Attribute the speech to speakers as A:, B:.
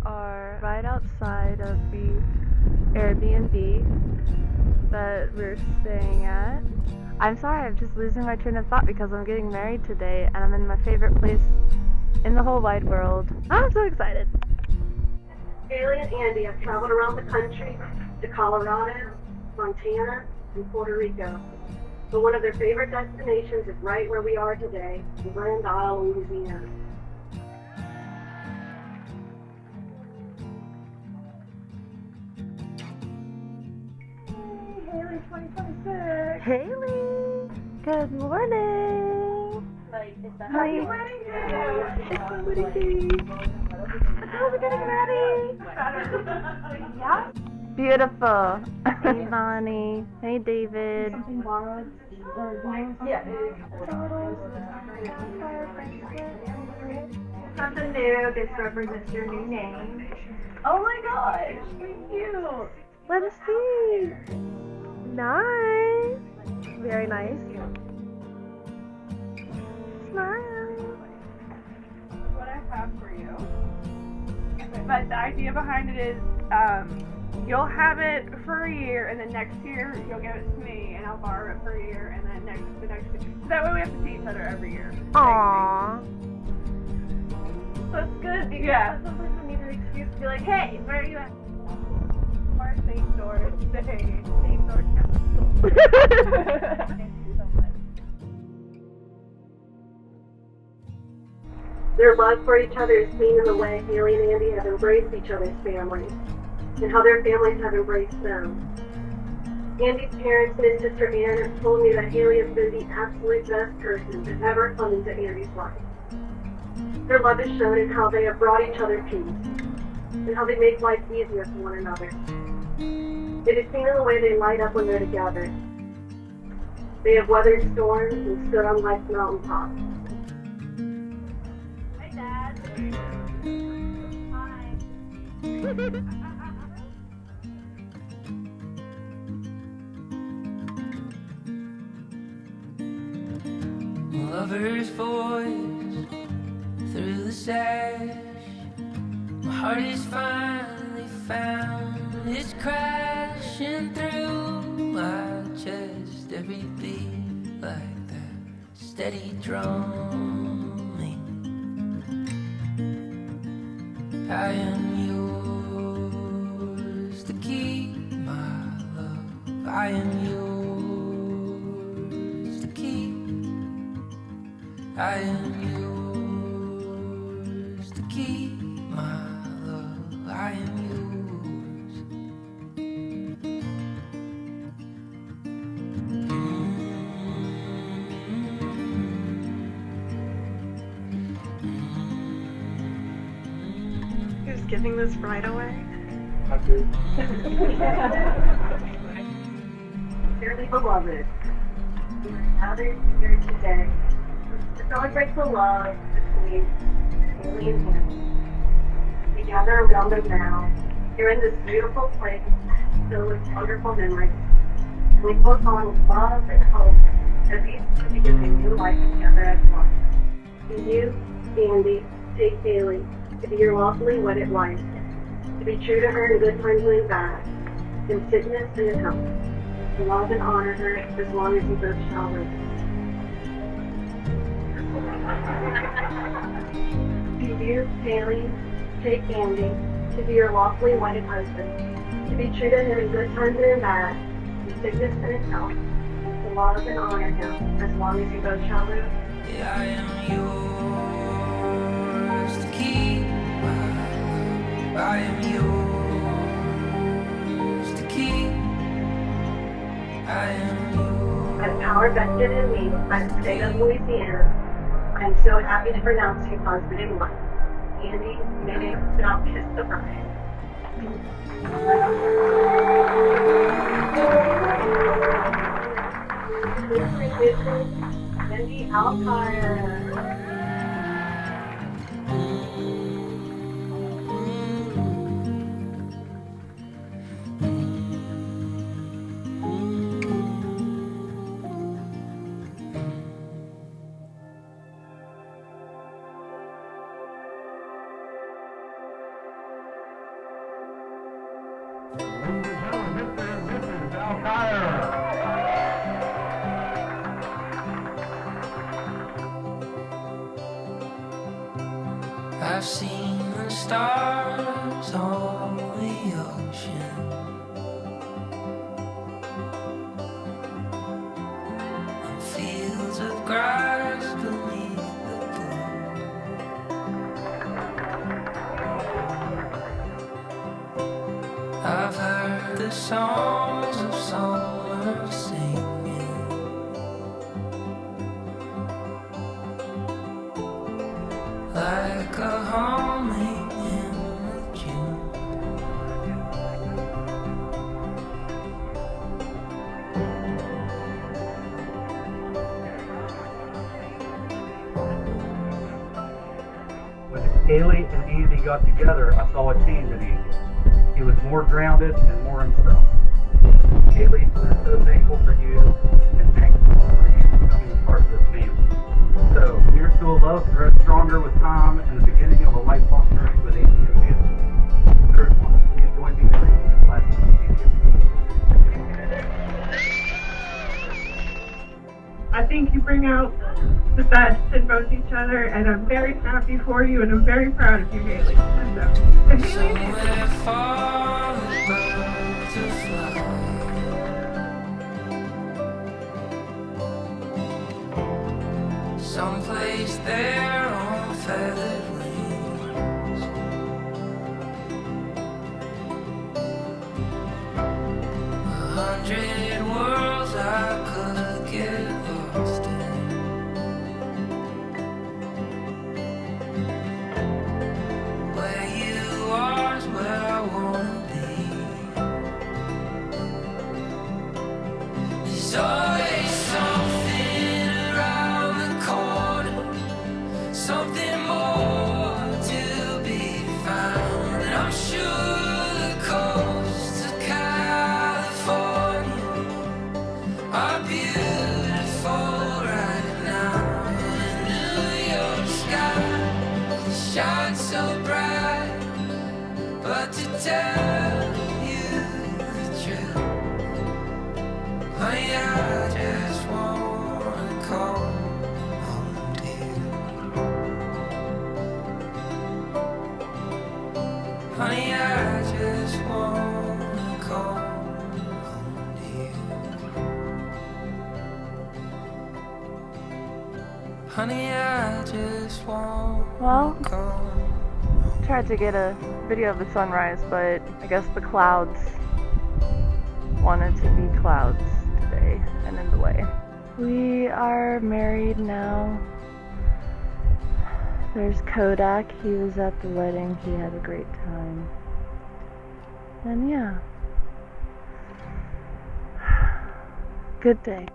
A: are right outside of the Airbnb that we're staying at. I'm sorry, I'm just losing my train of thought because I'm getting married today and I'm in my favorite place in the whole wide world. I'm so excited.
B: Haley and Andy have traveled around the country to Colorado, Montana, and Puerto Rico. But one of their favorite destinations is right where we are today, in Grand Isle, Louisiana. Haley 2026.
A: Haley, good morning.
B: Happy wedding day!
A: It's my wedding day. How are we getting ready?
B: Yeah?
A: Beautiful. Hey, Bonnie. Hey, David.
B: Something borrowed? Yeah. Something new. This represents your new name. Oh my gosh! Thank you!
A: Let us see. Nice. Very nice. Smile.
C: What I have for you. But the idea behind it is, you'll have it for a year, and then next year you'll give it to me, and I'll borrow it for a year, and then the next year. So that way we have to see each other every year.
A: Aww.
B: That's good because
C: Yeah.
B: sometimes we need an excuse to be like, hey, where are you at?
C: Or St. George Day. St. George Catholic. Thank you so much.
B: Their love for each other is seen in the way Haley and Andy have embraced each other's families, and how their families have embraced them. Andy's parents and his sister Ann have told me that Haley has been the absolute best person to ever come into Andy's life. Their love is shown in how they have brought each other peace, and how they make life easier for one another. It is seen in the way they light up when they're together. They have weathered storms and stood on life's mountaintops.
C: Hi, Dad. Hi.
D: Lover's voice through the sash. My heart is finally found. It's crashing through my chest. Every beat like that steady drumming. I am yours to keep, my love. I am yours to keep. I am yours to keep, my love. I am yours.
B: Who's giving this right away?
E: I do.
B: Dearly beloved, we are gathered here today to celebrate the love between Haley and Andy. We gather around them now, here in this beautiful place filled with wonderful memories. And we look on with love and hope as these two begin a new life together as one. To you, Andy, take Haley to be your lawfully wedded wife, to be true to her in good times and in bad, in sickness and in health, to love and honor her as long as you both shall live. To you, Haley, take Andy to be your lawfully wedded husband, to be true to him in good times and in bad, in sickness and in health, to love and honor him as long as you both shall live.
D: Yeah, I am yours to keep, my love. I am yours to keep. I am yours.
B: As power vested in me by the state of Louisiana, I am so happy to pronounce you husband and wife. Andy, may thou kiss the bride. Andy Alpire.
D: I've seen the stars on the ocean, and fields of grass beneath the blue. I've heard the songs of summer singing, like a humming in June.
E: When Kaylee and Andy got together, I saw a change in Andy. He was more grounded and more himself. Kaylee, we're so thankful for you and thankful for you becoming a part of this family. So, here's to a love to grow stronger with time and the beginning of a lifelong journey with Andy and Andy. Third one, please join me in reading this last one.
C: I think you bring out the best in both each other, and I'm very happy for you, and I'm very proud of you, Haley. And, Haley,
D: Somewhere far above to fly. Someplace there on feathered wings. 100 worlds I could get lost in. Where you are is where I wanna be. There's always something around the corner, something more to be found. And I'm sure the coasts of California are beautiful right now. And New York sky shines so bright, but to tell you the truth, honey, I just wanna call home to you. Honey, I just wanna call home to you. Honey, I just wanna
A: Well,
D: call.
A: tried to get a video of the sunrise, but I guess the clouds wanted to be clouds today and in the way. We are married now. There's Kodak. He was at the wedding. He had a great time. And yeah. Good day.